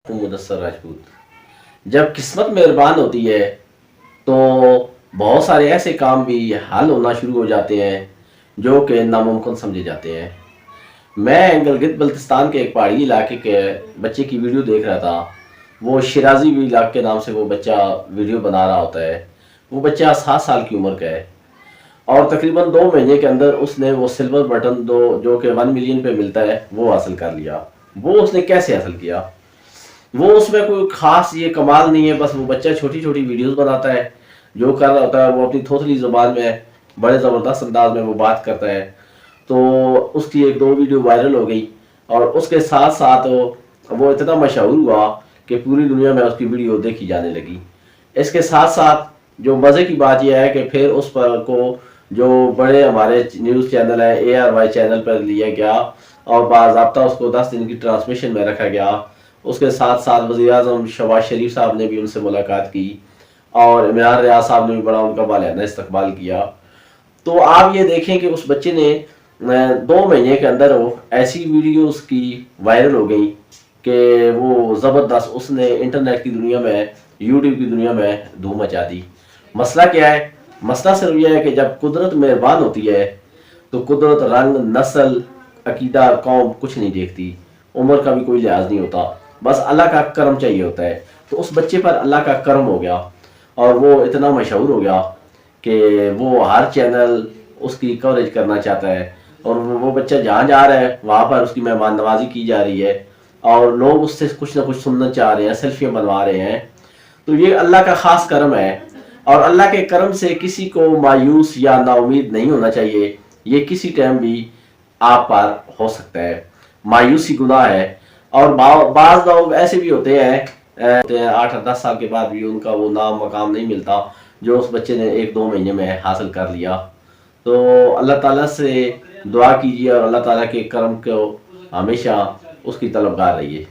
مدثر راجپوت۔ جب قسمت مہربان ہوتی ہے تو بہت سارے ایسے کام بھی حل ہونا شروع ہو جاتے ہیں جو کہ ناممکن سمجھے جاتے ہیں۔ میں گلگت بلتستان کے ایک پہاڑی علاقے کے بچے کی ویڈیو دیکھ رہا تھا۔ وہ شیرازی ولاگ کے نام سے وہ بچہ ویڈیو بنا رہا ہوتا ہے۔ وہ بچہ 7 سال کی عمر کا ہے اور تقریباً 2 مہینے کے اندر اس نے وہ سلور بٹن جو کہ 1 ملین پہ ملتا ہے وہ حاصل کر لیا۔ وہ اس نے کیسے حاصل کیا؟ وہ اس میں کوئی خاص یہ کمال نہیں ہے، بس وہ بچہ چھوٹی چھوٹی ویڈیوز بناتا ہے۔ جو کر رہا ہوتا ہے وہ اپنی تھوتلی زبان میں بڑے زبردست انداز میں وہ بات کرتا ہے۔ تو اس کی 1-2 ویڈیو وائرل ہو گئی اور اس کے ساتھ ساتھ وہ اتنا مشہور ہوا کہ پوری دنیا میں اس کی ویڈیو دیکھی جانے لگی۔ اس کے ساتھ ساتھ جو مزے کی بات یہ ہے کہ پھر اس پر کو جو بڑے ہمارے نیوز چینل ہے ARY چینل پر لیا گیا اور باضابطہ اس کو 10 دن کی ٹرانسمیشن میں رکھا گیا۔ اس کے ساتھ ساتھ وزیر اعظم شہباز شریف صاحب نے بھی ان سے ملاقات کی اور عمران ریاض صاحب نے بھی بڑا ان کا بالحانہ استقبال کیا۔ تو آپ یہ دیکھیں کہ اس بچے نے 2 مہینے کے اندر وہ ایسی ویڈیوز کی وائرل ہو گئی کہ وہ زبردست، اس نے انٹرنیٹ کی دنیا میں، یوٹیوب کی دنیا میں دھوم مچا دی۔ مسئلہ کیا ہے؟ مسئلہ صرف یہ ہے کہ جب قدرت مہربان ہوتی ہے تو قدرت رنگ، نسل، عقیدہ، قوم کچھ نہیں دیکھتی، عمر کا بھی کوئی لحاظ نہیں ہوتا، بس اللہ کا کرم چاہیے ہوتا ہے۔ تو اس بچے پر اللہ کا کرم ہو گیا اور وہ اتنا مشہور ہو گیا کہ وہ ہر چینل اس کی کوریج کرنا چاہتا ہے اور وہ بچہ جہاں جا رہا ہے وہاں پر اس کی مہمان نوازی کی جا رہی ہے اور لوگ اس سے کچھ نہ کچھ سننا چاہ رہے ہیں، سیلفیاں بنوا رہے ہیں۔ تو یہ اللہ کا خاص کرم ہے اور اللہ کے کرم سے کسی کو مایوس یا نا امید نہیں ہونا چاہیے۔ یہ کسی ٹائم بھی آپ پر ہو سکتا ہے۔ مایوسی گناہ ہے اور بعض لوگ ایسے بھی ہوتے ہیں 8-10 سال کے بعد بھی ان کا وہ نام مقام نہیں ملتا جو اس بچے نے 1-2 مہینے میں حاصل کر لیا۔ تو اللہ تعالیٰ سے دعا کیجیے اور اللہ تعالیٰ کے کرم کو ہمیشہ اس کی طلبگار رہیے۔